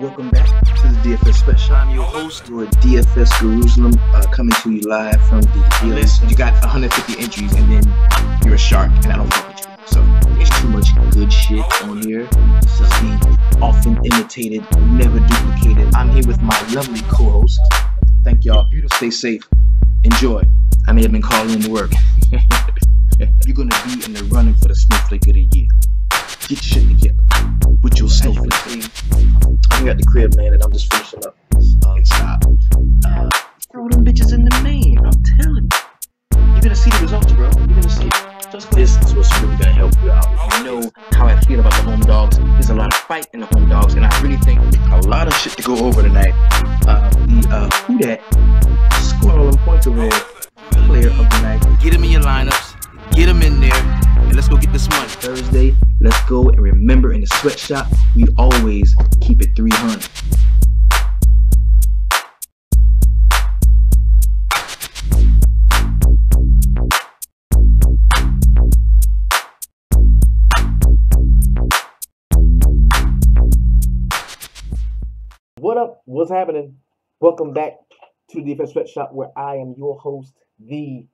Welcome back to the DFS Sweatshop. I'm your host, your DFS Jerusalem, coming to you live from the list. You got 150 entries, and then you're a shark, and I don't fuck with you. So there's too much good shit on here. This is the often imitated, never duplicated. I'm here with my lovely co-host. Thank y'all. Stay safe. Enjoy. I may have been calling in to work. You're gonna be in the running for the Snowflake of the Year. Get your shit together with your snowflake. I'm at the crib, man, and I'm just finishing up. Stop. Throw them bitches in the main. I'm telling you. You're gonna see the results, bro. You're gonna see it. This is what's really gonna help you out. If you know how I feel about the home dogs, there's a lot of fight in the home dogs, and I really think a lot of shit to go over tonight. Who that scoring all them points over there? Player of the night. Get him in your lineups. Get them in there, and let's go get this money. Thursday, let's go, and remember, in the sweatshop, we always keep it 300. What up? What's happening? Welcome back to the DFS Sweatshop, where I am your host, the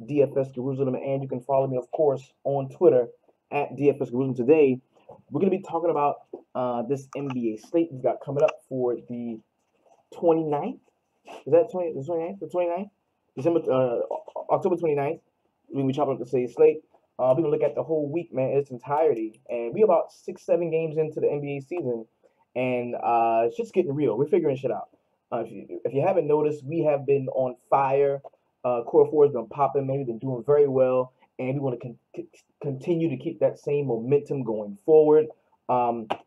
DFS Jerusalem, and you can follow me, of course, on Twitter at DFS Jerusalem. Today, we're going to be talking about this NBA slate we've got coming up for the 29th. Is that the 29th? The 29th? October 29th. When we chop up the slate, we're going to look at the whole week, man, in its entirety. And we're about 6-7 games into the NBA season, and it's just getting real. We're figuring shit out. If you haven't noticed, we have been on fire. Core 4 has been popping, man. We've been doing very well, and we want to continue to keep that same momentum going forward.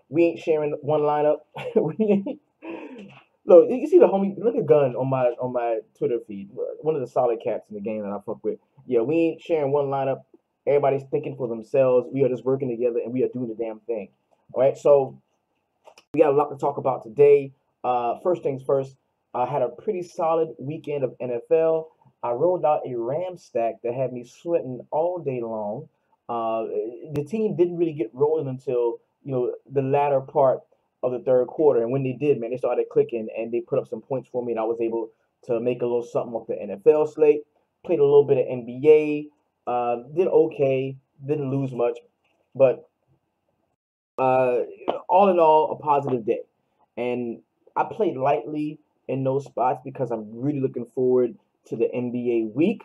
We ain't sharing one lineup. Look, you see the homie. Look at Gunn on my Twitter feed. One of the solid cats in the game that I fuck with. Yeah, we ain't sharing one lineup. Everybody's thinking for themselves. We are just working together, and we are doing the damn thing. All right, so we got a lot to talk about today. First things first. I had a pretty solid weekend of NFL. I rolled out a Ram stack that had me sweating all day long. The team didn't really get rolling until the latter part of the third quarter, and when they did, man, they started clicking and they put up some points for me, and I was able to make a little something off the NFL slate. Played a little bit of NBA. Did okay. Didn't lose much, but all in all, a positive day. And I played lightly in those spots because I'm really looking forward to the NBA week.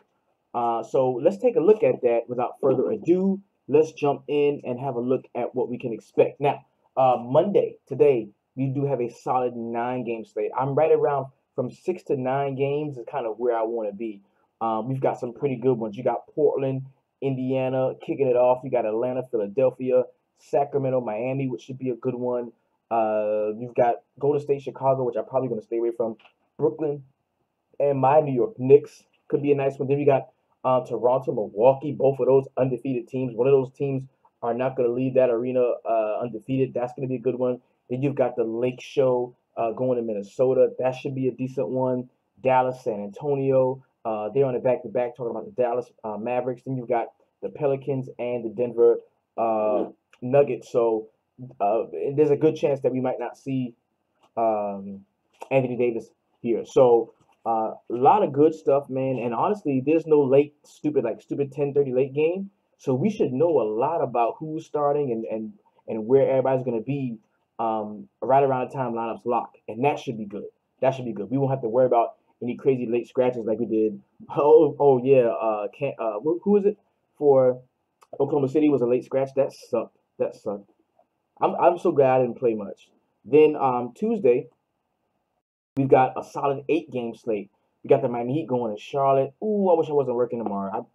So let's take a look at that without further ado. Let's jump in and have a look at what we can expect. Now, Monday, today, we do have a solid 9-game slate. I'm right around from 6 to 9 games is kind of where I want to be. We've got some pretty good ones. You got Portland, Indiana kicking it off. You got Atlanta, Philadelphia, Sacramento, Miami, which should be a good one. You've got Golden State, Chicago, which I'm probably going to stay away from. Brooklyn, and my New York Knicks could be a nice one. Then we got Toronto, Milwaukee, both of those undefeated teams. One of those teams are not going to leave that arena undefeated. That's going to be a good one. Then you've got the Lake Show going to Minnesota. That should be a decent one. Dallas, San Antonio. They're on the back-to-back talking about the Dallas Mavericks. Then you've got the Pelicans and the Denver Nuggets. So there's a good chance that we might not see Anthony Davis here. So a lot of good stuff, man. And honestly, there's no stupid 10:30 late game. So we should know a lot about who's starting and where everybody's going to be right around the time lineups lock. And that should be good. That should be good. We won't have to worry about any crazy late scratches like we did. Who is it for Oklahoma City was a late scratch? That sucked. I'm so glad I didn't play much. Then Tuesday, we've got a solid 8-game slate. We got the Miami Heat going to Charlotte. Ooh, I wish I wasn't working tomorrow.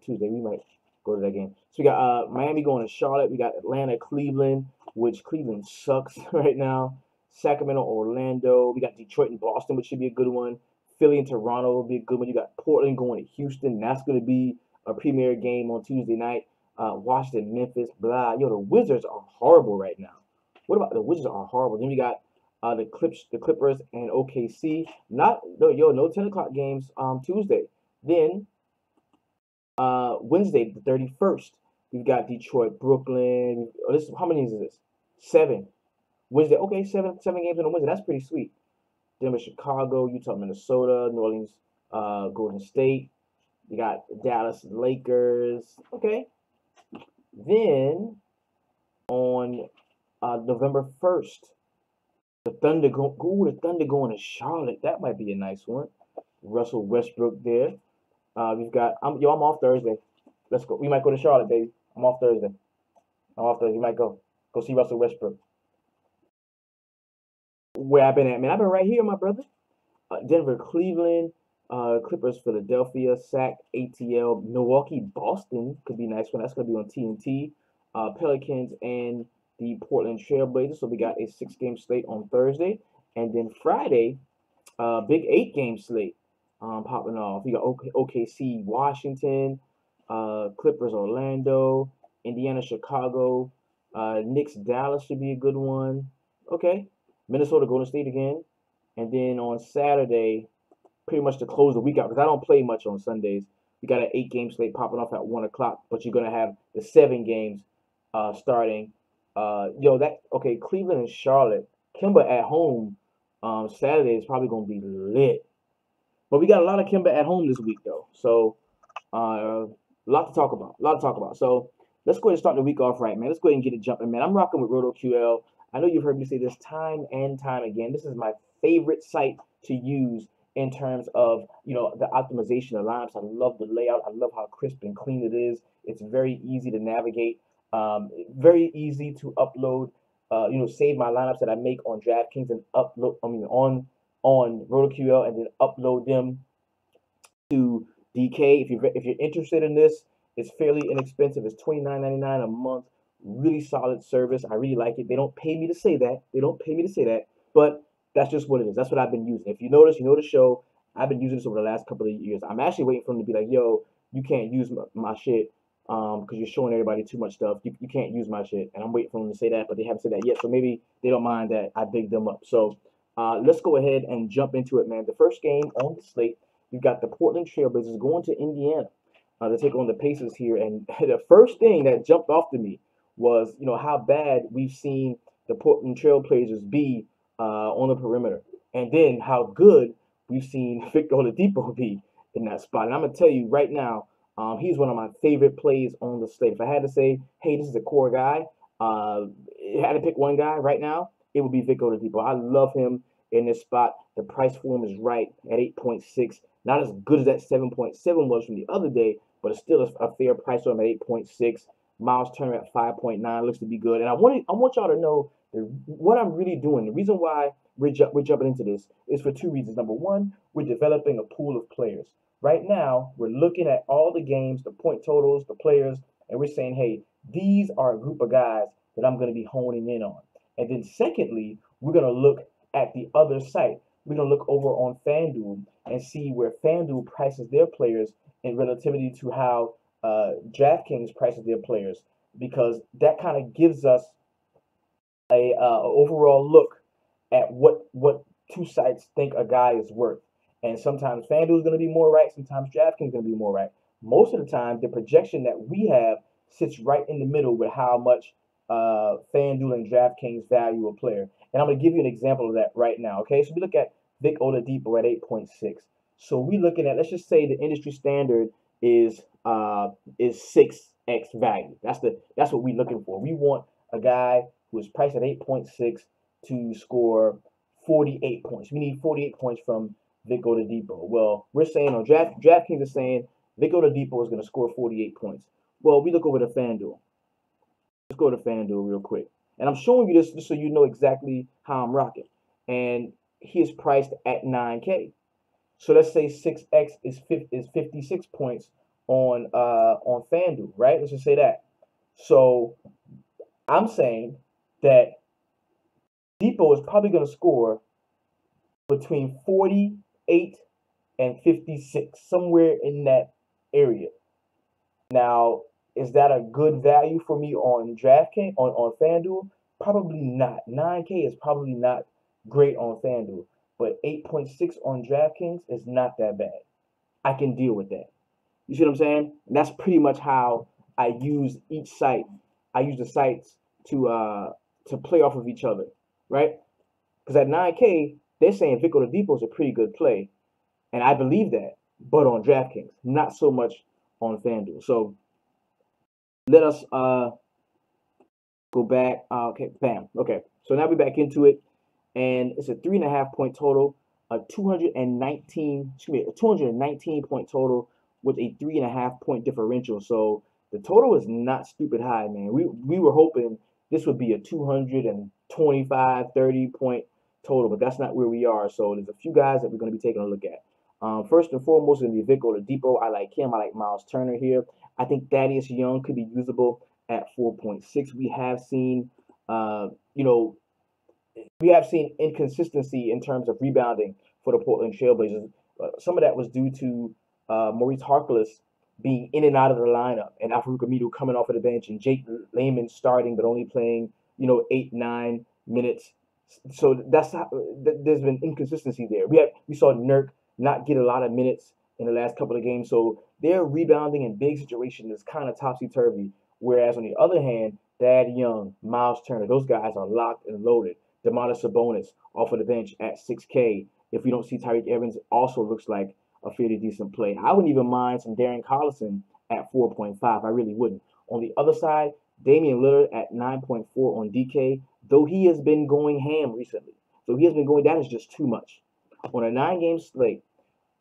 Tuesday, we might go to that game. So we got Miami going to Charlotte. We got Atlanta, Cleveland, which Cleveland sucks right now. Sacramento, Orlando. We got Detroit and Boston, which should be a good one. Philly and Toronto will be a good one. You got Portland going to Houston. That's going to be a premier game on Tuesday night. Washington, Memphis, blah. Yo, the Wizards are horrible right now. What about the Wizards are horrible? Then we got the Clippers and OKC. No 10 o'clock games Tuesday. Then Wednesday, the 31st, we've got Detroit, Brooklyn. How many is this? 7. Wednesday, okay, seven games on a Wednesday. That's pretty sweet. Denver, Chicago, Utah, Minnesota, New Orleans, Golden State. You got Dallas, Lakers. Okay. Then on November 1st, the Thunder the Thunder going to Charlotte. That might be a nice one. Russell Westbrook there. I'm off Thursday. Let's go. We might go to Charlotte, baby. I'm off Thursday. You might go. Go see Russell Westbrook. Where I've been at, man. I've been right here, my brother. Denver, Cleveland, Clippers, Philadelphia, SAC, ATL, Milwaukee, Boston could be a nice one. That's going to be on TNT. Pelicans and the Portland Trailblazers. So we got a 6-game slate on Thursday. And then Friday, big 8-game slate popping off. You got OKC, Washington, Clippers, Orlando, Indiana, Chicago, Knicks, Dallas should be a good one. Okay. Minnesota, Golden State again. And then on Saturday, pretty much to close the week out, because I don't play much on Sundays. You got an 8-game slate popping off at 1 o'clock, but you're going to have the 7 games starting. Cleveland and Charlotte. Kimba at home Saturday is probably going to be lit. But we got a lot of Kimba at home this week, though. So, a lot to talk about. So, let's go ahead and start the week off right, man. Let's go ahead and get it jumping, man. I'm rocking with RotoQL. I know you've heard me say this time and time again. This is my favorite site to use in terms of, the optimization of lineups. I love the layout. I love how crisp and clean it is. It's very easy to navigate. Very easy to upload. Save my lineups that I make on DraftKings and upload. On RotoQL, and then upload them to DK. If you're interested in this, it's fairly inexpensive. It's $29.99 a month. Really solid service. I really like it. They don't pay me to say that. But that's just what it is. That's what I've been using. If you notice, you know the show. I've been using this over the last couple of years. I'm actually waiting for them to be like, yo, you can't use my shit because you're showing everybody too much stuff. You can't use my shit. And I'm waiting for them to say that, but they haven't said that yet. So maybe they don't mind that I big them up. So let's go ahead and jump into it, man. The first game on the slate, you've got the Portland Trailblazers going to Indiana to take on the Pacers here. And the first thing that jumped off to me was, how bad we've seen the Portland Trailblazers be on the perimeter, and then how good we've seen Victor Oladipo be in that spot. And I'm gonna tell you right now, he's one of my favorite plays on the slate. If I had to say, hey, this is a core guy, had to pick one guy right now, it would be Victor Oladipo. I love him in this spot. The price for him is right at 8.6. Not as good as that 7.7 was from the other day, but it's still a fair price for him at 8.6. Miles Turner at 5.9 looks to be good. And I want y'all to know what I'm really doing. The reason why we're jumping into this is for 2 reasons. Number one, we're developing a pool of players. Right now, we're looking at all the games, the point totals, the players, and we're saying, hey, these are a group of guys that I'm going to be honing in on. And then secondly, we're going to look at the other site. We're going to look over on FanDuel and see where FanDuel prices their players in relativity to how DraftKings prices their players, because that kind of gives us a overall look at what 2 sites think a guy is worth. And sometimes FanDuel is going to be more right, sometimes DraftKings is going to be more right. Most of the time, the projection that we have sits right in the middle with how much FanDuel and DraftKings value a player. And I'm going to give you an example of that right now. Okay, so we look at Vic Oladipo at 8.6. So we're looking at, let's just say the industry standard is 6x value. That's what we're looking for. We want a guy who is priced at 8.6 to score 48 points. We need 48 points from Vic Oladipo. Well, we're saying on DraftKings is saying Vic Oladipo is going to score 48 points. Well, we look over to FanDuel. Let's go to FanDuel real quick. And I'm showing you this just so you know exactly how I'm rocking. And he is priced at 9K. So let's say 6x is 56 points on FanDuel, right? Let's just say that. So I'm saying that Depot is probably going to score between 48 and 56, somewhere in that area. Now, is that a good value for me on DraftKings, on FanDuel? Probably not. 9K is probably not great on FanDuel, but 8.6 on DraftKings is not that bad. I can deal with that. You see what I'm saying? And that's pretty much how I use each site. I use the sites to play off of each other. right? Because at 9K, they're saying Vic Oladipo is a pretty good play, and I believe that, but on DraftKings, not so much on FanDuel. So let us go back. Okay, bam. Okay, so now we're back into it, and it's a 3.5 point total, a 219, excuse me, a 219 point total with a 3.5 point differential. So the total is not stupid high, man. We were hoping this would be a 225, 30 point total, but that's not where we are. So there's a few guys that we're going to be taking a look at. First and foremost, is going to be Vic Oladipo. I like him. I like Miles Turner here. I think Thaddeus Young could be usable at 4.6. We have seen, you know, we have seen inconsistency in terms of rebounding for the Portland Trailblazers. Some of that was due to Maurice Harkless being in and out of the lineup, and Al-Farouq Aminu coming off of the bench, and Jake Layman starting but only playing 8-9 minutes. So that's how, there's been inconsistency there. We saw Nurk not get a lot of minutes in the last couple of games, so their rebounding in big situations is kind of topsy turvy. Whereas on the other hand, Thad Young, Miles Turner, those guys are locked and loaded. Domantas Sabonis off of the bench at 6K. If we don't see Tyreek Evans, also looks like a fairly decent play. I wouldn't even mind some Darren Collison at 4.5. I really wouldn't. On the other side, Damian Lillard at 9.4 on DK, though he has been going ham recently. So he has been going, that is just too much. On a 9-game slate,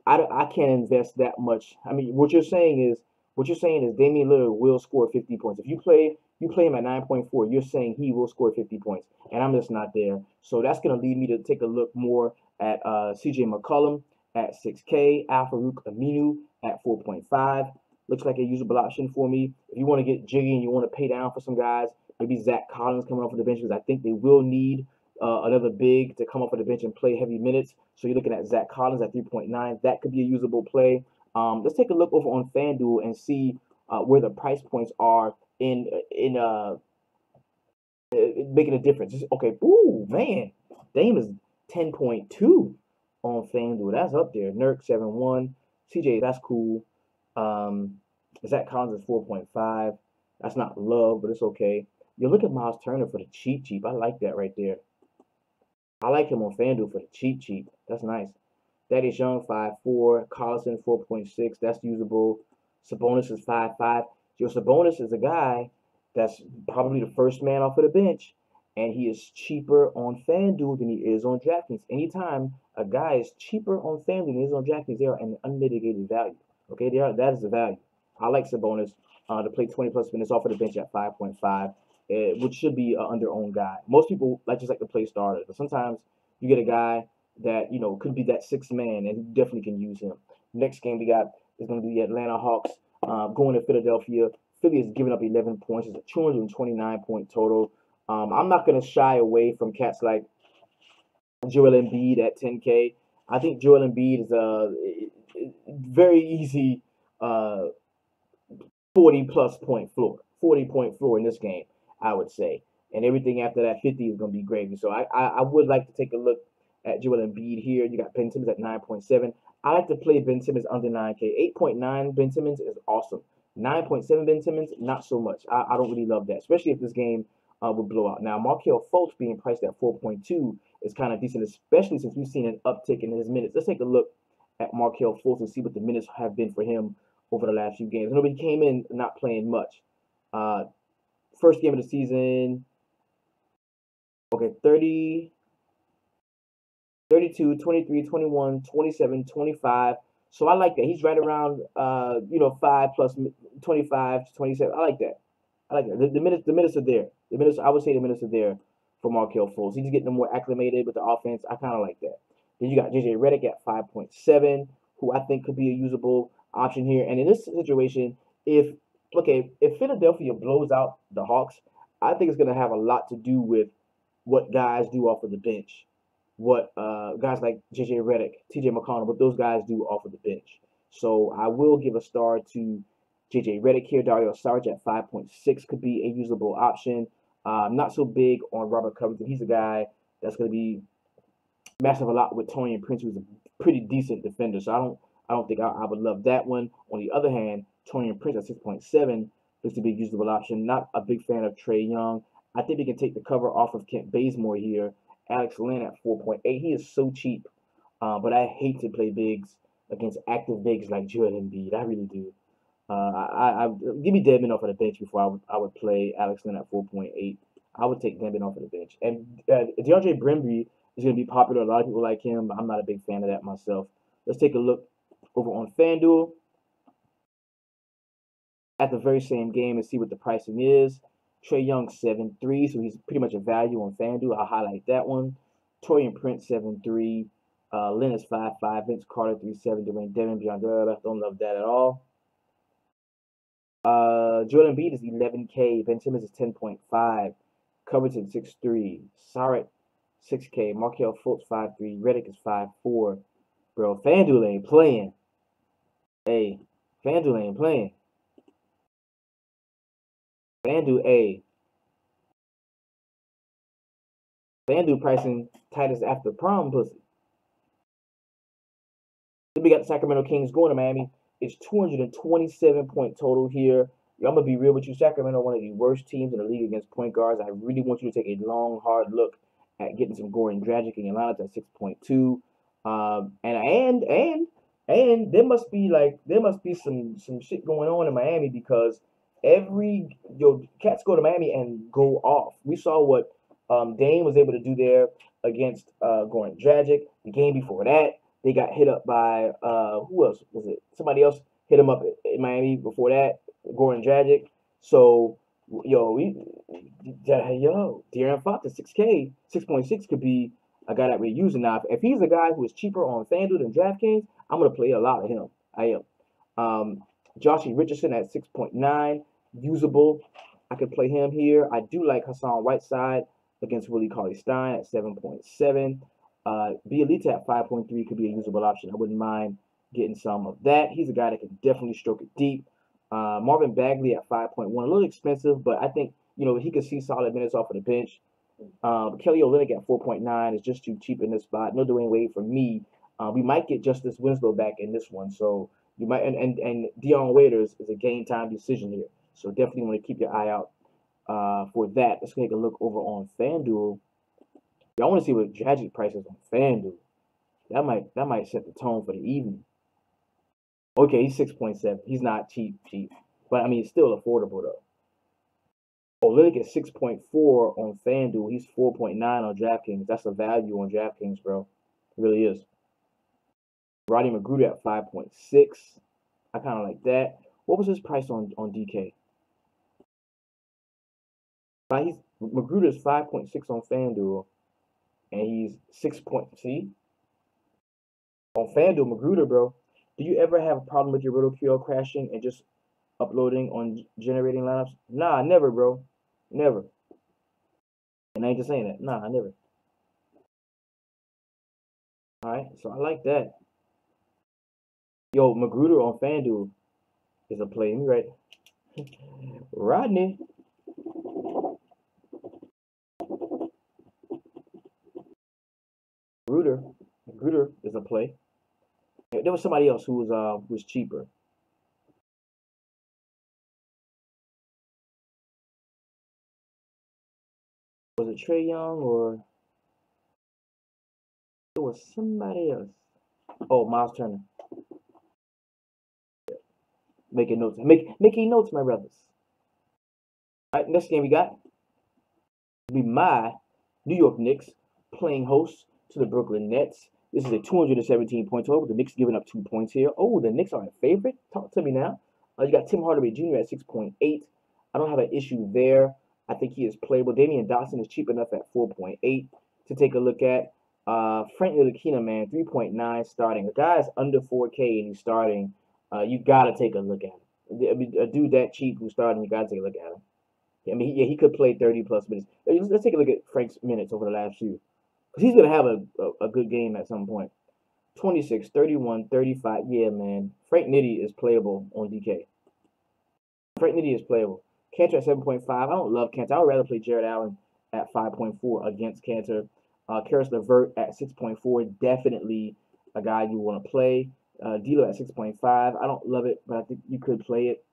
I can't invest that much. I mean, what you're saying is Damian Lillard will score 50 points. If you play him at 9.4, you're saying he will score 50 points, and I'm just not there. So that's going to lead me to take a look more at CJ McCollum at 6K, Al-Farouq Aminu at 4.5. Looks like a usable option for me. If you want to get jiggy and you want to pay down for some guys, maybe Zach Collins coming off of the bench, because I think they will need another big to come off of the bench and play heavy minutes. So you're looking at Zach Collins at 3.9. That could be a usable play. Let's take a look over on FanDuel and see where the price points are in making a difference. Okay, ooh, man. Dame is 10.2 on FanDuel. That's up there. Nurk 7.1. CJ, that's cool. Zach Collins is 4.5. That's not love, but it's okay. You look at Miles Turner for the cheap. I like that right there. I like him on FanDuel for the cheap. That's nice. Thaddeus Young 5.4. Collison 4.6. That's usable. Sabonis is 5.5. Sabonis is a guy that's probably the first man off of the bench, and he is cheaper on FanDuel than he is on DraftKings. Anytime a guy is cheaper on FanDuel than he is on DraftKings, they are an unmitigated value. Okay, that is the value. I like Sabonis to play 20 plus minutes off of the bench at 5.5, which should be an under-owned guy. Most people just like to play starters, but sometimes you get a guy that could be that sixth man, and you definitely can use him. Next game we got is going to be the Atlanta Hawks going to Philadelphia. Philly is giving up 11 points. It's a 229-point total. I'm not going to shy away from cats like Joel Embiid at 10K. I think Joel Embiid is a very easy 40-plus point floor, 40-point floor in this game, I would say. And everything after that 50 is going to be gravy. So I would like to take a look at Joel Embiid here. You got Ben Simmons at 9.7. I like to play Ben Simmons under 9K. 8.9 Ben Simmons is awesome. 9.7 Ben Simmons, not so much. I don't really love that, especially if this game would blow out. Now, Markelle Fultz being priced at 4.2 is kind of decent, especially since we've seen an uptick in his minutes. Let's take a look at Markelle Fultz and see what the minutes have been for him over the last few games. I know he came in not playing much. First game of the season, okay, 30, 32, 23, 21, 27, 25. So I like that. He's right around 5 plus 25 to 27. I like that. The minutes are there. I would say the minutes are there for Markelle Fultz. He's getting more acclimated with the offense. I kind of like that. Then you got JJ Redick at 5.7, who I think could be a usable option here. And in this situation, if Philadelphia blows out the Hawks, I think it's going to have a lot to do with what guys do off of the bench. What guys like JJ Redick, TJ McConnell, what those guys do off of the bench. So I will give a star to JJ Redick here. Dario Saric at 5.6 could be a usable option. Not so big on Robert Covington. He's a guy that's going to be massive a lot with Taurean Prince, who's a pretty decent defender. So I don't think I would love that one. On the other hand, Taurean Prince at 6.7 looks to be a usable option. Not a big fan of Trae Young. I think we can take the cover off of Kent Bazemore here Alex Lynn at 4.8. He is so cheap, but I hate to play bigs against active bigs like Joel Embiid. I really do. I give me Dedmon off of the bench before I would play Alex Lynn at 4.8. I would take Dedmon off of the bench. And DeAndre Brimby is going to be popular. A lot of people like him, but I'm not a big fan of that myself. Let's take a look over on FanDuel at the very same game and see what the pricing is. Trae Young 7.3, so he's pretty much a value on FanDuel. I'll highlight that one. Torian Prince 7.3. Lynn is 5.5. Vince Carter 3.7. Dwayne Devin, Beyond don't love that at all. Jordan Embiid is 11K. Ben Simmons is 10.5. Covington 6.3. Saric 6K. Markelle Fultz 5.3. Redick is 5.4. Bro, FanDuel ain't playing. Hey, FanDuel ain't playing. FanDuel pricing tight as after prom pussy. Then we got the Sacramento Kings going to Miami. It's 227 point total here. I'm going to be real with you. Sacramento, one of the worst teams in the league against point guards. I really want you to take a long, hard look at getting some Goran Dragic in your lineup at 6.2. And there must be some shit going on in Miami because cats go to Miami and go off. We saw what Dame was able to do there against Goran Dragic. The game before that, they got hit up by who else was it? Somebody else hit him up in Miami before that. Goran Dragic. So De'Aaron Fox at 6K, 6.6 could be a guy that we're using now. If he's a guy who is cheaper on FanDuel than DraftKings, I'm gonna play a lot of him. I am. Joshie Richardson at 6.9, usable. I could play him here. I do like Hassan Whiteside against Willie Cauley-Stein at 7.7. Bielita at 5.3 could be a usable option. I wouldn't mind getting some of that. He's a guy that can definitely stroke it deep. Marvin Bagley at 5.1, a little expensive, but I think he could see solid minutes off of the bench. Kelly Olynyk at 4.9 is just too cheap in this spot. No Dwayne Wade for me. We might get Justice Winslow back in this one, so you might. And Dion Waiters is a game time decision here, so definitely want to keep your eye out for that. Let's take a look over on FanDuel. I want to see what Dragic prices on FanDuel. That might set the tone for the evening. Okay, he's 6.7. He's not cheap, but I mean it's still affordable though. Olynyk is 6.4 on FanDuel. He's 4.9 on DraftKings. That's a value on DraftKings, bro. It really is. Rodney McGruder at 5.6. I kind of like that. What was his price on DK? Magruder is 5.6 on FanDuel, and he's 6. See? On FanDuel, Magruder, bro. Do you ever have a problem with your RotoQL crashing and just uploading on generating lineups? Nah, never, bro. Never. And I ain't just saying that. Nah, never. Alright, so I like that. Yo, Magruder on FanDuel is a play. Let me write. Rodney. Magruder is a play. There was somebody else who was cheaper. Was it Trae Young or it was somebody else? Oh, Miles Turner. Making notes. Making notes, my brothers. All right, next game we got be my New York Knicks playing host to the Brooklyn Nets. This is a 217 point total, with the Knicks giving up 2 points here. Oh, the Knicks are a favorite. Talk to me now. You got Tim Hardaway Jr. at 6.8. I don't have an issue there. I think he is playable. Damian Dotson is cheap enough at 4.8 to take a look at. Frank Ntilikina, man, 3.9 starting. A guy's under 4K and he's starting. You gotta take a look at him. I mean, a dude that cheap who's starting, you gotta take a look at him. I mean, he could play 30 plus minutes. Let's take a look at Frank's minutes over the last few. Because he's going to have a good game at some point. 26, 31, 35. Yeah, man. Frank Nitty is playable on DK. Frank Nitty is playable. Cantor at 7.5. I don't love Cantor. I would rather play Jared Allen at 5.4 against Cantor. Karis LeVert at 6.4. Definitely a guy you want to play. D'Lo at 6.5. I don't love it, but I think you could play it.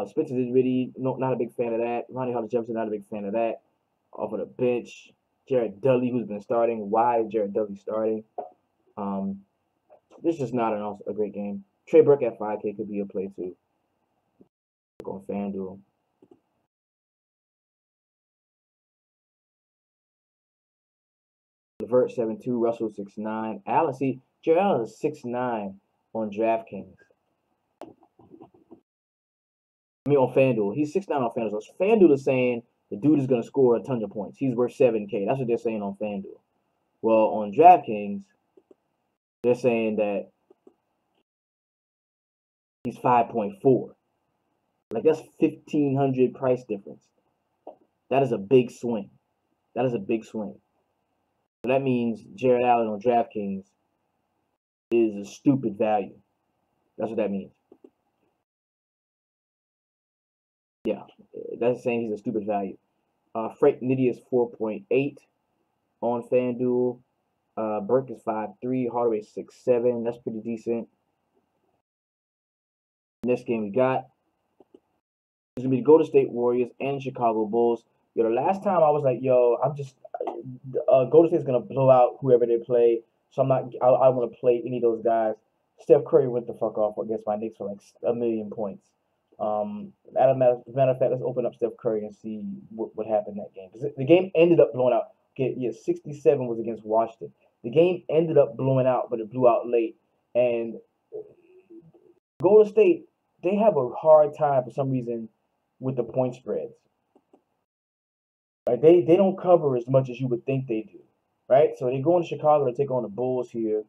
Spencer Dinwiddie, not a big fan of that. Ronnie Hollis Jefferson, not a big fan of that. Off of the bench. Jared Dudley, who's been starting. Why is Jared Dudley starting? This is just not a great game. Trey Burke at 5K could be a play too. On FanDuel. Levert 7'2", Russell 6'9". Allen, see, Jared Allen is 6'9" on DraftKings. I mean, on FanDuel. He's 6'9" on FanDuel. So FanDuel is saying the dude is going to score a ton of points. He's worth 7K. That's what they're saying on FanDuel. Well, on DraftKings, they're saying that he's 5.4. Like, that's 1,500 price difference. That is a big swing. That is a big swing. So that means Jared Allen on DraftKings is a stupid value. That's what that means. Yeah, that's saying he's a stupid value. Frank Nitty is 4.8 on FanDuel. Burke is 5'3", Hardaway 6'7". That's pretty decent. Next game we got is gonna be the Golden State Warriors and Chicago Bulls. Yo, the last time I was like, yo, I'm just Golden State's gonna blow out whoever they play. So I'm not. I don't want to play any of those guys. Steph Curry went the fuck off against my Knicks for like 1,000,000 points. As a matter of fact, let's open up Steph Curry and see what happened in that game. The game ended up blowing out. Okay, yeah, 67 was against Washington. The game ended up blowing out, but it blew out late. And Golden State, they have a hard time for some reason with the point spreads. Right? They don't cover as much as you would think they do. Right? So they go into Chicago to take on the Bulls here.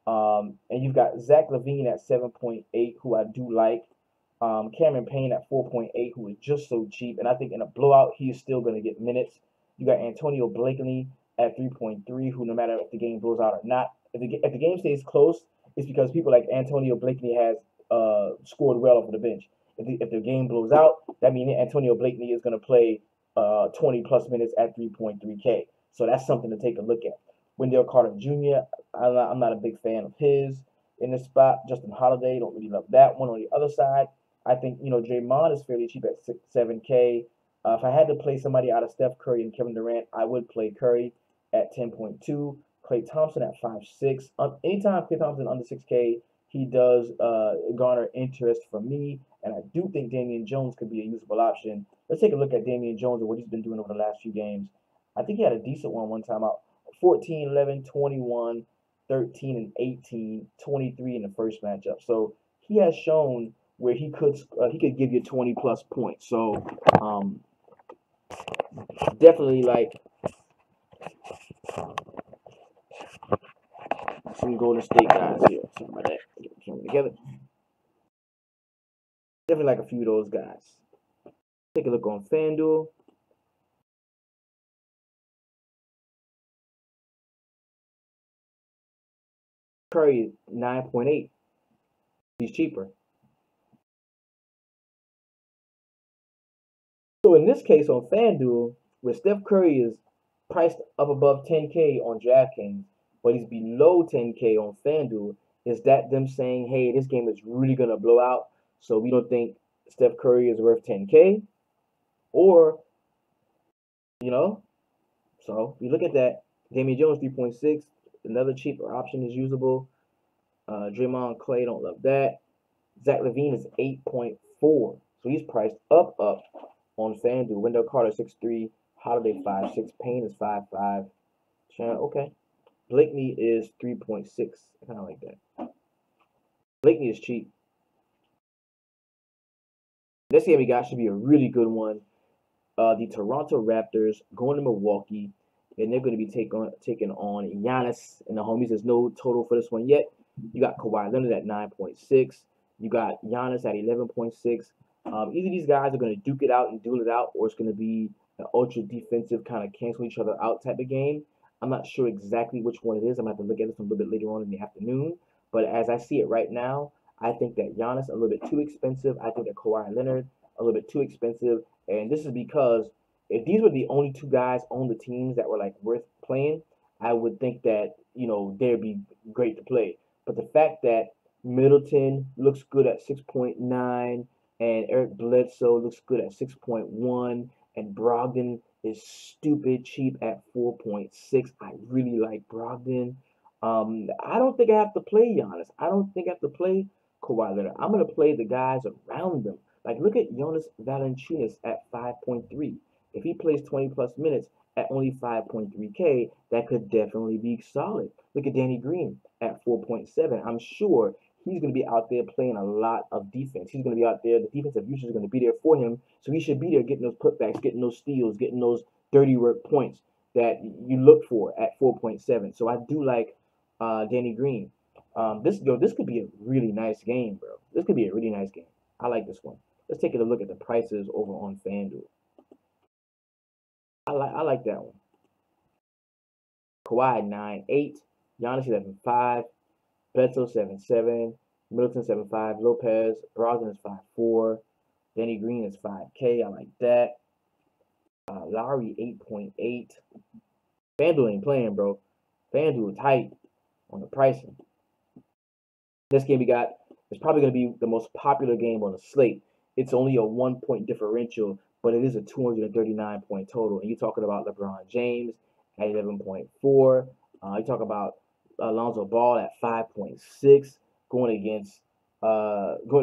And you've got Zach LaVine at 7.8, who I do like. Cameron Payne at 4.8, who is just so cheap. And I think in a blowout, he is still going to get minutes. You got Antonio Blakeney at 3.3, who no matter if the game blows out or not, if the game stays close, it's because people like Antonio Blakeney has scored well off the bench. If the game blows out, that means Antonio Blakeney is going to play 20-plus minutes at 3.3K. So that's something to take a look at. Wendell Carter Jr., I'm not a big fan of his in this spot. Justin Holiday, don't really love that one. On the other side, I think, Draymond is fairly cheap at 7K. If I had to play somebody out of Steph Curry and Kevin Durant, I would play Curry at 10.2. Klay Thompson at 5.6. Anytime Klay Thompson under 6K, he does garner interest from me, and I do think Damian Jones could be a usable option. Let's take a look at Damian Jones and what he's been doing over the last few games. I think he had a decent one time out. 14, 11, 21, 13, and 18, 23 in the first matchup. So he has shown where he could give you 20-plus points. So definitely like some Golden State guys here. Something like that. Get the camera together. Definitely like a few of those guys. Take a look on FanDuel. Curry 9.8. He's cheaper. So in this case on FanDuel, where Steph Curry is priced up above 10K on DraftKings, but he's below 10K on FanDuel, is that them saying, hey, this game is really going to blow out, so we don't think Steph Curry is worth 10K? Or, so we look at that. Damian Jones 3.6, another cheaper option is usable. Draymond Clay, don't love that. Zach LaVine is 8.4, so he's priced up on FanDuel. Wendell Carter 6'3", Holiday 5'6", Payne is 5'5". Okay. Blakeney is 3.6. I kind of like that. Blakeney is cheap. This game we got should be a really good one. The Toronto Raptors going to Milwaukee, and they're going to be taking on Giannis and the homies. There's no total for this one yet. You got Kawhi Leonard at 9.6. You got Giannis at 11.6. Either these guys are going to duke it out and duel it out, or it's going to be an ultra defensive kind of cancel each other out type of game. I'm not sure exactly which one it is. I'm going to have to look at this a little bit later on in the afternoon. But as I see it right now, I think that Giannis a little bit too expensive. I think that Kawhi Leonard a little bit too expensive. And this is because if these were the only two guys on the teams that were like worth playing, I would think that, they'd be great to play. But the fact that Middleton looks good at 6.9 and Eric Bledsoe looks good at 6.1 and Brogdon is stupid cheap at 4.6. I really like Brogdon. I don't think I have to play Giannis. I don't think I have to play Kawhi Leonard. I'm gonna play the guys around them. Like look at Jonas Valanciunas at 5.3. If he plays 20 plus minutes at only 5.3K, that could definitely be solid. Look at Danny Green at 4.7. I'm sure he's going to be out there playing a lot of defense. He's going to be out there. The defensive usage is going to be there for him. So he should be there getting those putbacks, getting those steals, getting those dirty work points that you look for at 4.7. So I do like Danny Green. This could be a really nice game, bro. This could be a really nice game. I like this one. Let's take a look at the prices over on FanDuel. I like that one. Kawhi 9.8, Giannis 11.5, Bledsoe 7.7, Middleton 7.5, Lopez, Brogdon is 5.4, Danny Green is 5K. I like that. Lowry 8.8. FanDuel ain't playing, bro. FanDuel tight on the pricing. This game we got is probably going to be the most popular game on the slate. It's only a 1-point differential, but it is a 239-point total. And you're talking about LeBron James at 11.4. You talk about Alonzo Ball at 5.6, going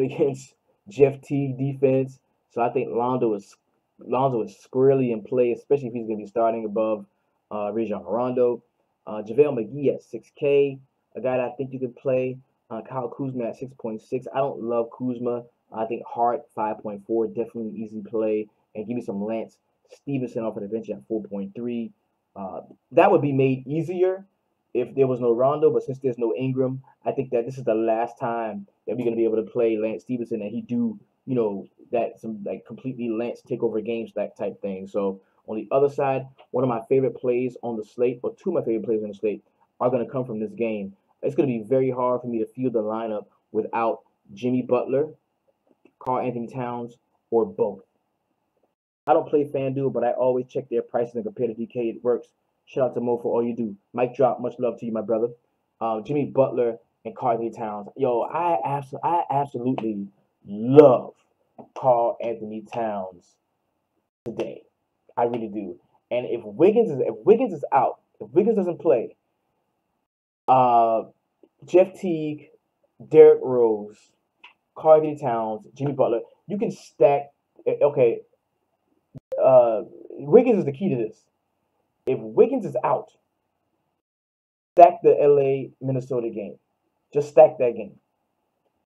against Jeff Teague defense. So I think Lonzo is squarely in play, especially if he's going to be starting above Rajon Rondo. JaVale McGee at 6K, a guy that I think you can play. Kyle Kuzma at 6.6. I don't love Kuzma. I think Hart 5.4, definitely easy play. And give me some Lance Stevenson off of the bench at 4.3. That would be made easier if there was no Rondo, but since there's no Ingram, I think that this is the last time that we're gonna be able to play Lance Stevenson and he do, that some like completely Lance takeover games, that type thing. So on the other side, one of my favorite plays on the slate, or two of my favorite plays on the slate, are gonna come from this game. It's gonna be very hard for me to field the lineup without Jimmy Butler, Karl-Anthony Towns, or both. I don't play FanDuel, but I always check their prices and compare to DK. It works. Shout out to Mo for all you do. Mic drop. Much love to you, my brother. Jimmy Butler and Karl-Anthony Towns. Yo, I absolutely love Karl-Anthony Towns today. I really do. And if Wiggins is out, if Wiggins doesn't play, Jeff Teague, Derrick Rose, Karl-Anthony Towns, Jimmy Butler, you can stack. Okay, Wiggins is the key to this. If Wiggins is out, stack the LA Minnesota game. Just stack that game.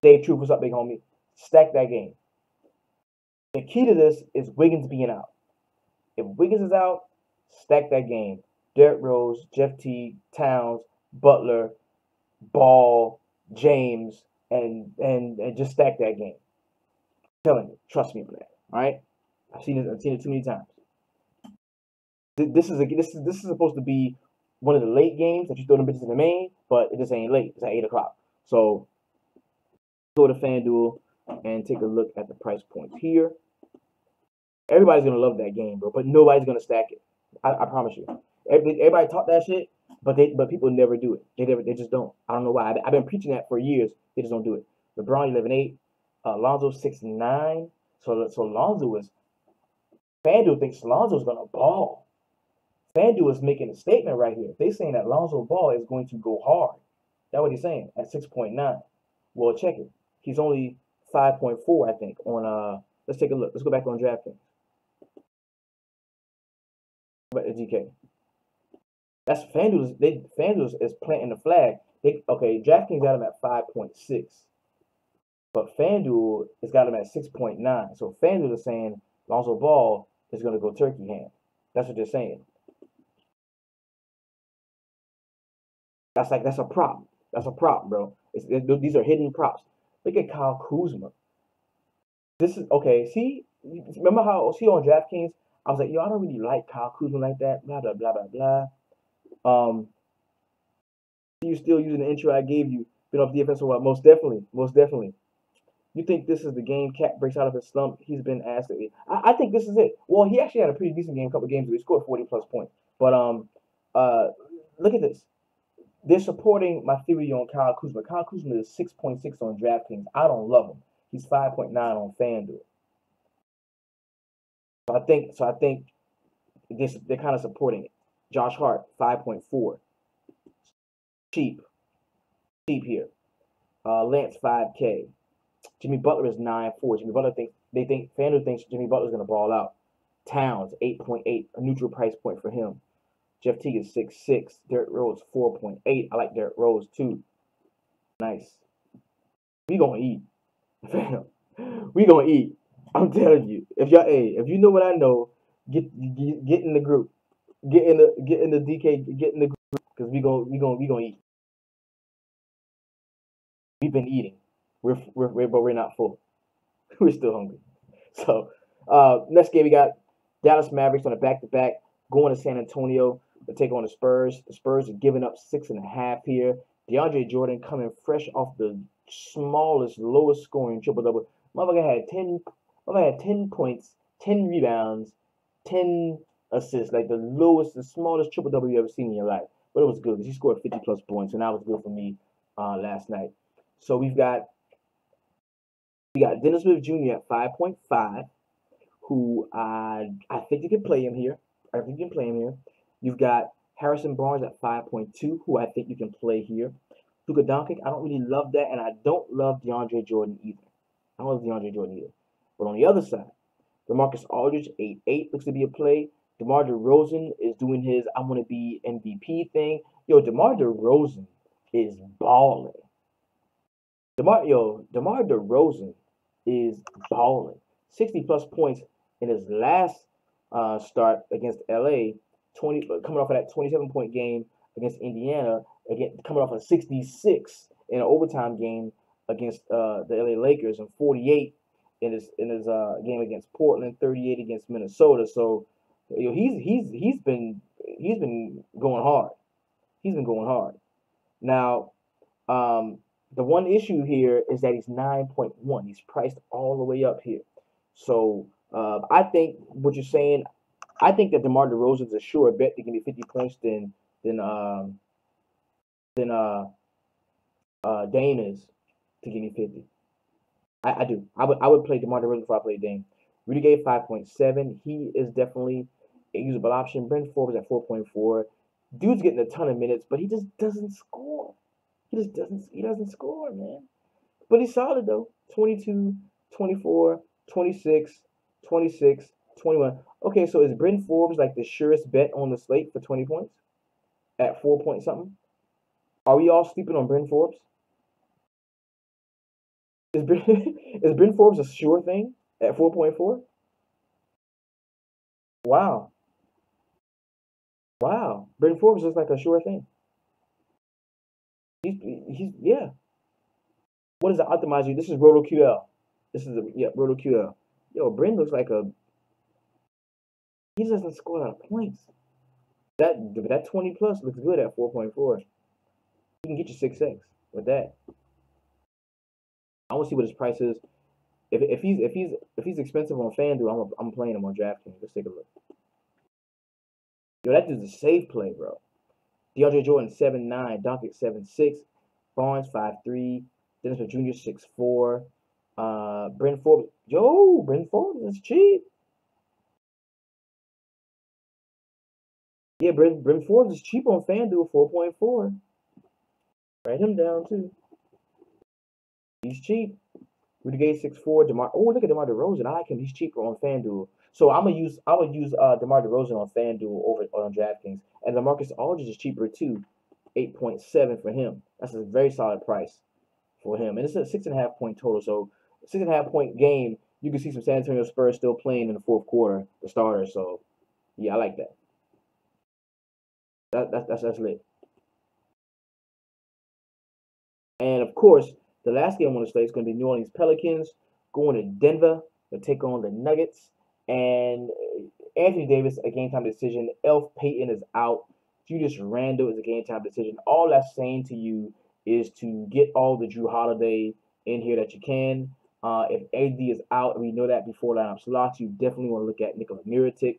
Dave Troop, what's up, big homie? Stack that game. The key to this is Wiggins being out. If Wiggins is out, stack that game. Derrick Rose, Jeff Teague, Towns, Butler, Ball, James, and just stack that game. I'm telling you, trust me on that. All right, I've seen it too many times. This is supposed to be one of the late games that you throw them bitches in the main, but it just ain't late. It's at 8 o'clock. So go to FanDuel and take a look at the price points here. Everybody's gonna love that game, bro, but nobody's gonna stack it. I promise you. Everybody taught that shit, but people never do it. They just don't. I don't know why. I've been preaching that for years. They just don't do it. LeBron 11.8, Lonzo 6.9. So Lonzo is. FanDuel thinks Lonzo's gonna ball. FanDuel is making a statement right here. They're saying that Lonzo Ball is going to go hard. That's what he's saying at 6.9. Well, check it. He's only 5.4, I think. On let's take a look. Let's go back on DraftKings. Back to DK. That's FanDuel. FanDuel is planting the flag. DraftKings got him at 5.6, but FanDuel has got him at 6.9. So FanDuel is saying Lonzo Ball is going to go turkey ham. That's what they're saying. That's a prop. That's a prop, bro. These are hidden props. Look at Kyle Kuzma. This is okay. See, remember how on DraftKings I was like, yo, I don't really like Kyle Kuzma like that. Blah blah blah blah blah. You still using the intro I gave you? Been off DFS for what? Most definitely, most definitely. You think this is the game Cat breaks out of his slump? He's been asked. I think this is it. Well, he actually had a pretty decent game, a couple games ago. He scored 40+ points. But look at this. They're supporting my theory on Kyle Kuzma. Kyle Kuzma is 6.6 on DraftKings. I don't love him. He's 5.9 on FanDuel. So I think they're kind of supporting it. Josh Hart, 5.4. Cheap here. Lance, 5K. Jimmy Butler is 9.4. FanDuel thinks Jimmy Butler's gonna ball out. Towns, 8.8, a neutral price point for him. Jeff Teague is 6.6. Derrick Rose, 4.8. I like Derrick Rose too. Nice. We gonna eat. We gonna eat. I'm telling you. If you know what I know, get in the group. Get in the DK. Get in the group because we gonna eat. We've been eating. But we're not full. We're still hungry. So next game we got Dallas Mavericks on a back-to-back going to San Antonio to take on the Spurs. The Spurs are giving up 6.5 here. DeAndre Jordan coming fresh off the smallest, lowest scoring triple-double. Motherfucker had 10 points, 10 rebounds, 10 assists, like the smallest triple-double you ever seen in your life. But it was good because he scored 50-plus points, and that was good for me last night. So we got Dennis Smith Jr. at 5.5, who I think you can play him here. You've got Harrison Barnes at 5.2, who I think you can play here. Luka Doncic, I don't really love that, and I don't love DeAndre Jordan either. But on the other side, DeMarcus Aldridge, 8.8, looks to be a play. DeMar DeRozan is doing his I want to be MVP thing. Yo, DeMar DeRozan is balling. DeMar DeRozan is balling. 60-plus points in his last start against LA, coming off of that 27-point game against Indiana, coming off of 66 in an overtime game against the LA Lakers, and 48 in his game against Portland, 38 against Minnesota. So he's been going hard. He's been going hard. Now, the one issue here is that he's 9.1. He's priced all the way up here. So I think what you're saying, I think that DeMar DeRozan is a sure bet to give me 50 points than Dame is to give me 50. I do. I would play DeMar DeRozan before I play Dame. Rudy Gay, 5.7. He is definitely a usable option. Brent Forbes at 4.4. Dude's getting a ton of minutes, but he just doesn't score. He doesn't score, man. But he's solid though. 22, 24, 26, 26, 21. Okay, so is Brent Forbes like the surest bet on the slate for 20 points? At 4 point something? Are we all sleeping on Brent Forbes? Is Brent Forbes a sure thing at 4.4? Wow. Brent Forbes is like a sure thing. He's yeah. What is the optimizer? This is RotoQL. RotoQL. Yo, Brent looks like he doesn't score a lot of points. That 20 plus looks good at 4.4. You can get you 6x with that. I want to see what his price is. If he's expensive on FanDuel, I'm playing him on DraftKings. Let's take a look. Yo, that dude's a safe play, bro. DeAndre Jordan 7.9, Doncic 7.6, Barnes 5.3, Dennis Smith Jr. 6.4. Brent Forbes. Yo, Brent Forbes is cheap. Yeah, Brent Forbes is cheap on FanDuel, 4.4. Write him down too. He's cheap. Rudy Gay 6.4. Look at DeMar DeRozan. I like him. He's cheaper on FanDuel. So I would use DeMar DeRozan on FanDuel over on DraftKings. And LaMarcus Aldridge is cheaper too. 8.7 for him. That's a very solid price for him. And it's a 6.5 point total. So 6.5 point game, you can see some San Antonio Spurs still playing in the fourth quarter, the starters. So yeah, I like that. That's lit. And of course, the last game on the slate is going to be New Orleans Pelicans going to Denver to take on the Nuggets. And Anthony Davis, a game time decision. Elf Payton is out. Julius Randle is a game time decision. All that's saying to you is to get all the Drew Holiday in here that you can. If AD is out, we know that before lineup slots, you definitely want to look at Nikola Mirotic.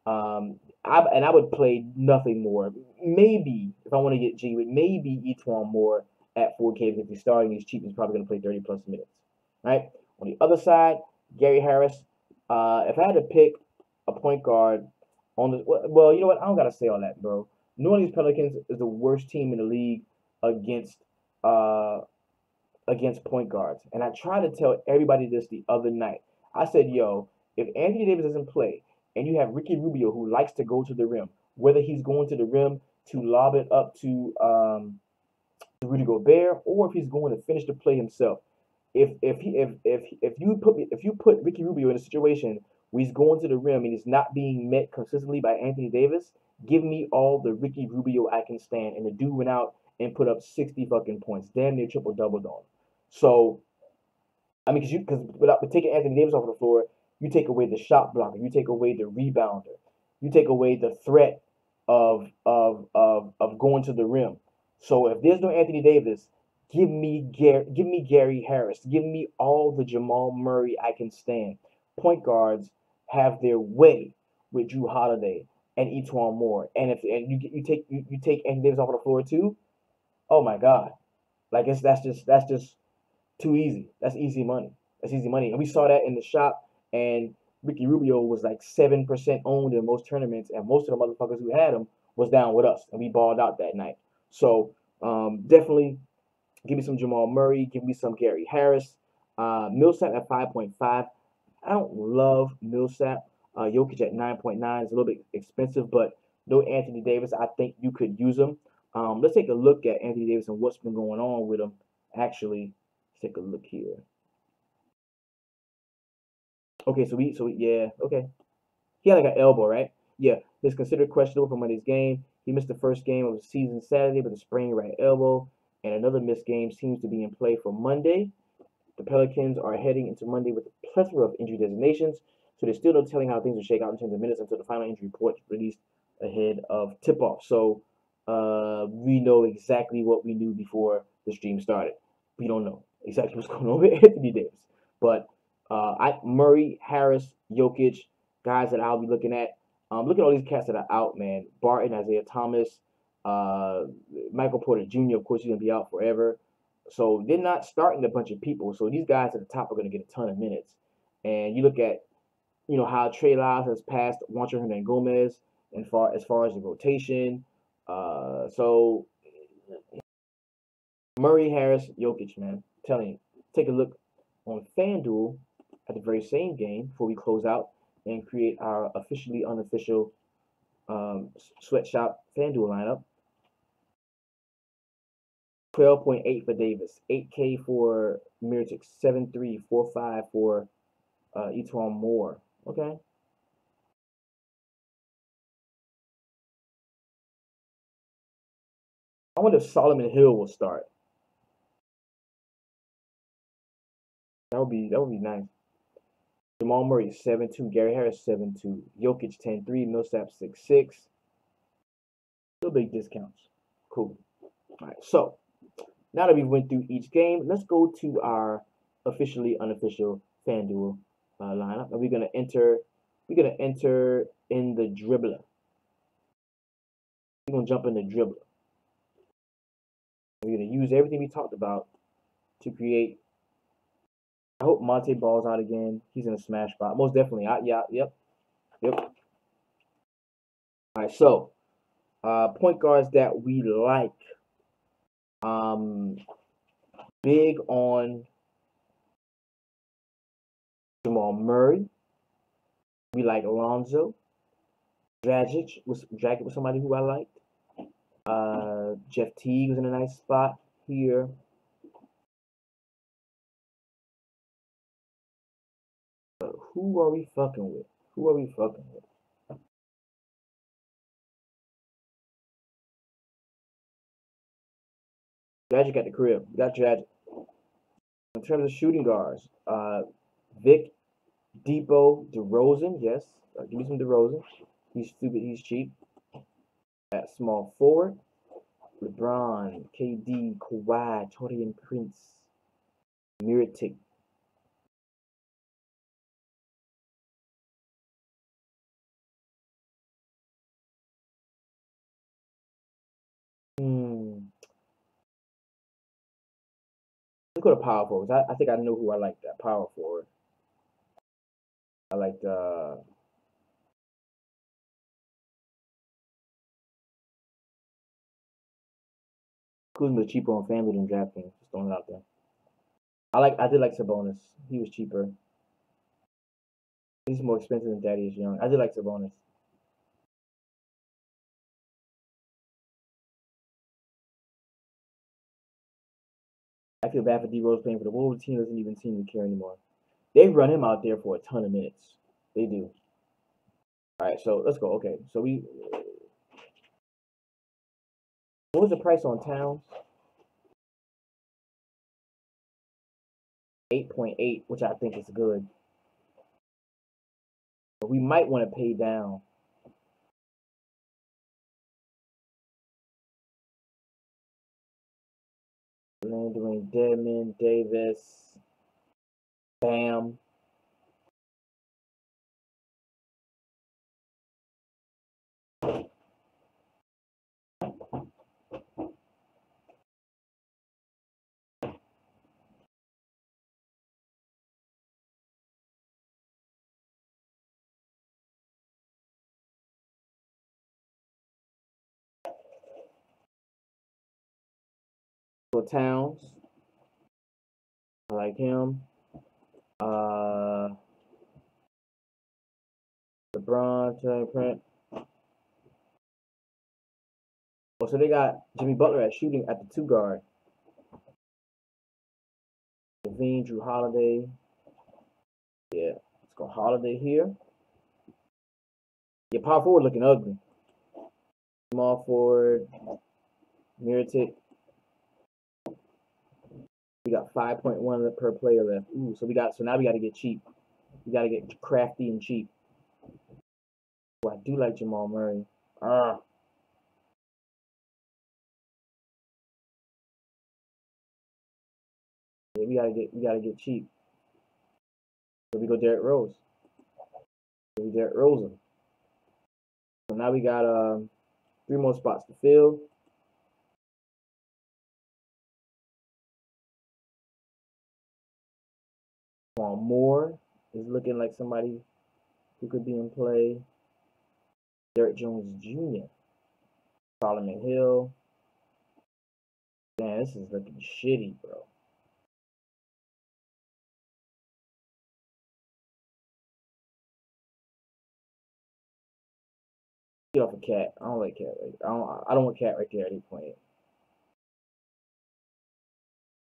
I would play nothing more. Maybe, if I want to get G, maybe Etwan Moore at 4K because he's starting. He's cheap. He's probably going to play 30-plus minutes. Right? On the other side, Gary Harris. If I had to pick a point guard, on the well, you know what? I don't gotta say all that, bro. New Orleans Pelicans is the worst team in the league against uh against point guards. And I tried to tell everybody this the other night. I said, yo, if Anthony Davis doesn't play and you have Ricky Rubio who likes to go to the rim, whether he's going to the rim to lob it up to Rudy Gobert or if he's going to finish the play himself. If you put Ricky Rubio in a situation where he's going to the rim and he's not being met consistently by Anthony Davis, give me all the Ricky Rubio I can stand. And the dude went out and put up 60 fucking points, damn near triple doubled on him. So I mean, because without taking Anthony Davis off the floor, you take away the shot blocker, you take away the rebounder, you take away the threat of going to the rim. So if there's no Anthony Davis, give me Gary Harris, give me all the Jamal Murray I can stand. Point guards have their way with Drew Holiday and Etwan Moore, and if and you take Anthony Davis off the floor too, oh my God, like that's just too easy. That's easy money. That's easy money. And we saw that in the shop. And Ricky Rubio was like 7% owned in most tournaments, and most of the motherfuckers who had him was down with us, and we balled out that night. So definitely give me some Jamal Murray, give me some Gary Harris. Millsap at 5.5. I don't love Millsap. Jokic at 9.9 is a little bit expensive, but no Anthony Davis. I think you could use him. Let's take a look at Anthony Davis and what's been going on with him. Actually, let's take a look here. Okay, yeah, okay. He had like an elbow, right? Yeah, he's considered questionable for Monday's game. He missed the first game of the season Saturday with a sprained right elbow, and another missed game seems to be in play for Monday. The Pelicans are heading into Monday with a plethora of injury designations, so there's still no telling how things will shake out in terms of minutes until the final injury report is released ahead of tip-off. So we know exactly what we knew before the stream started. We don't know exactly what's going on with Anthony Davis, but Murray, Harris, Jokic, guys that I'll be looking at. Look at all these cats that are out, man. Barton, Isaiah Thomas, uh, Michael Porter Jr. Of course, he's gonna be out forever. So they're not starting a bunch of people. So these guys at the top are going to get a ton of minutes. And you look at, how Trey Lyles has passed Juancho Hernangomez and as far as the rotation. So Murray, Harris, Jokic, man, I'm telling you, take a look on FanDuel at the very same game before we close out and create our officially unofficial Sweatshop FanDuel lineup. 12.8 for Davis, 8K for Mirotic, 7.3, 4.5 for Etwan Moore. Okay. I wonder if Solomon Hill will start. That would be nice. Jamal Murray 7.2, Gary Harris 7.2, Jokic 10.3, Millsap 6.6. Still big discounts. Cool. All right. So now that we went through each game, let's go to our officially unofficial FanDuel lineup, and we're gonna enter. We're gonna enter in the dribbler. We're gonna jump in the dribbler. We're gonna use everything we talked about to create. I hope Monte balls out again. He's in a smash spot. Most definitely. Yeah, yep. All right, so point guards that we like. Um, big on Jamal Murray. We like Alonzo. Dragic was somebody who I liked. Jeff Teague was in a nice spot here. Who are we fucking with? Who are we fucking with? Dragic at the crib. We got Dragic. In terms of shooting guards, Vic, Depot, DeRozan. Yes, give me some DeRozan. He's stupid. He's cheap. At small forward, LeBron, KD, Kawhi, Torian Prince, Mirotic. Hmm. Let's go to power forwards. I think I know who I like that power forward. I like Kuzma's cheaper on FanDuel than DraftKings. Just throwing it out there. I did like Sabonis. He was cheaper. He's more expensive than Thaddeus Young. I did like Sabonis. I feel bad for D Rose playing for the Wolves. The team doesn't even seem to care anymore. They run him out there for a ton of minutes. They do. All right, so let's go. Okay, so what was the price on Towns? 8.8, which I think is good. But we might want to pay down. Dwayne Dedman, Davis, Bam. So Towns, I like him. LeBron, Print. Oh, so they got Jimmy Butler at shooting at the 2 guard. Levine, Drew Holiday. Yeah, let's go Holiday here. Yeah, power forward looking ugly. Small forward, Miritic. We got 5.1 per player left. Ooh, so now we got to get cheap. We got to get crafty and cheap. Well, I do like Jamal Murray. Yeah, we gotta get cheap. So we go Derrick Rose. So we Derrick Rose him. So now we got 3 more spots to fill. Juan Moore is looking like somebody who could be in play. Derrick Jones Jr. Solomon Hill. Man, this is looking shitty, bro. Get off a Cat. I don't like Cat. I don't want Cat right there at 8.8.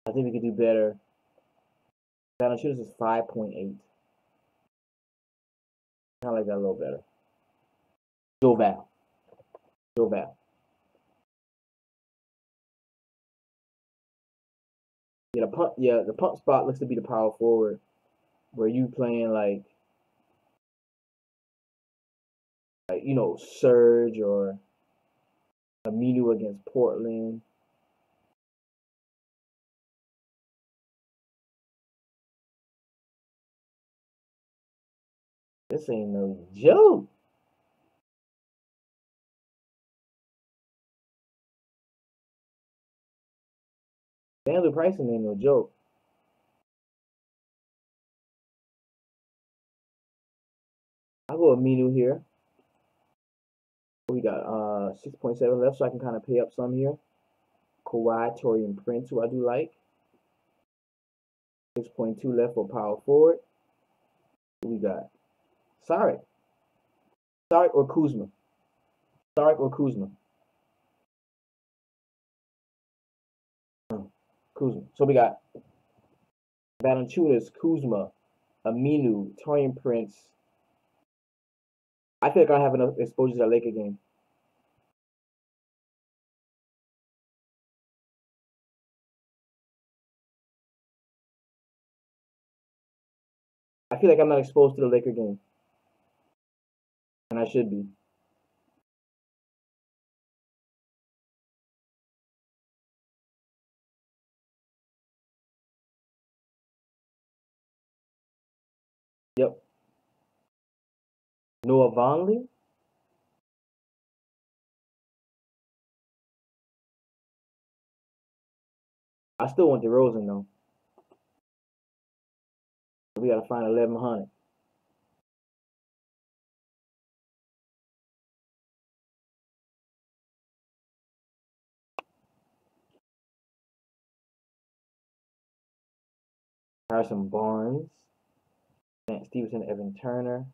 I think we could do better. Down shooters is 5.8. I like that a little better. Joe Val. Yeah, the pump spot looks to be the power forward, where you playing like Surge or Aminu against Portland. This ain't no joke. FanDuel pricing ain't no joke. I'll go Aminu here. We got 6.7 left, so I can kind of pay up some here. Kawhi, Torian Prince, who I do like. 6.2 left for power forward. Who we got? Saric or Kuzma. Kuzma. So we got Valanciunas, Kuzma, Aminu, Torian Prince. I feel like I have enough exposure to that Laker game. I feel like I'm not exposed to the Laker game. And I should be. Yep. Noah Vonleh. I still want DeRozan though. We gotta find 1100. Harrison Barnes, Matt Stevenson, Evan Turner.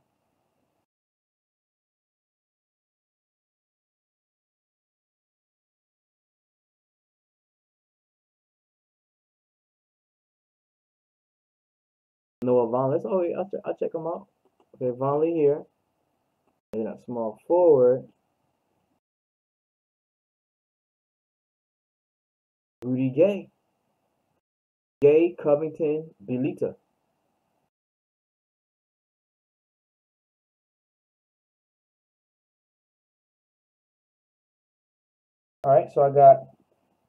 Noah Vonleh. Oh, yeah, I'll check him out. Okay, Vonleh here. And then a small forward. Rudy Gay. Gay, Covington, Belita. All right, so I got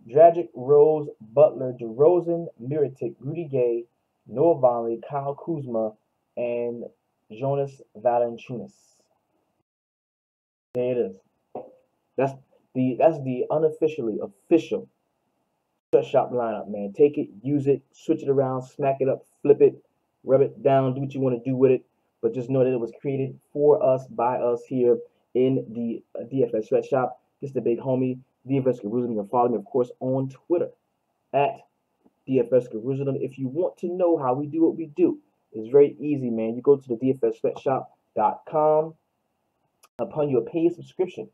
Dragic, Rose, Butler, DeRozan, Mirotic, Rudy Gay, Noah Vonleh, Kyle Kuzma, and Jonas Valanciunas. There it is. That's the unofficially official Sweatshop lineup, man. Take it, use it, switch it around, smack it up, flip it, rub it down, do what you want to do with it. But just know that it was created for us, by us here in the DFS Sweatshop. This is the big homie, DFS Jerusalem. You can follow me, of course, on Twitter at DFS Jerusalem. If you want to know how we do what we do, it's very easy, man. You go to the DFSSweatshop.com. Upon your paid subscription,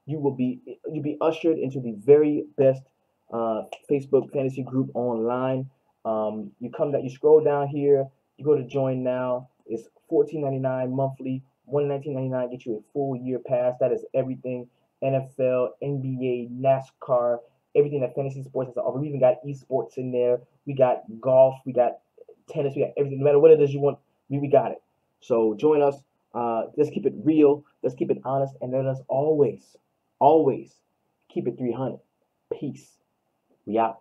you'll be ushered into the very best Facebook fantasy group online. You scroll down here, you go to join now. It's $14.99 monthly, $119.99 get you a full year pass. That is everything NFL, NBA, NASCAR, everything that fantasy sports has to offer. We even got esports in there. We got golf, we got tennis, we got everything. No matter what it is you want, we got it. So join us. Let's keep it real. Let's keep it honest, and let us always keep it 300. Peace. We out.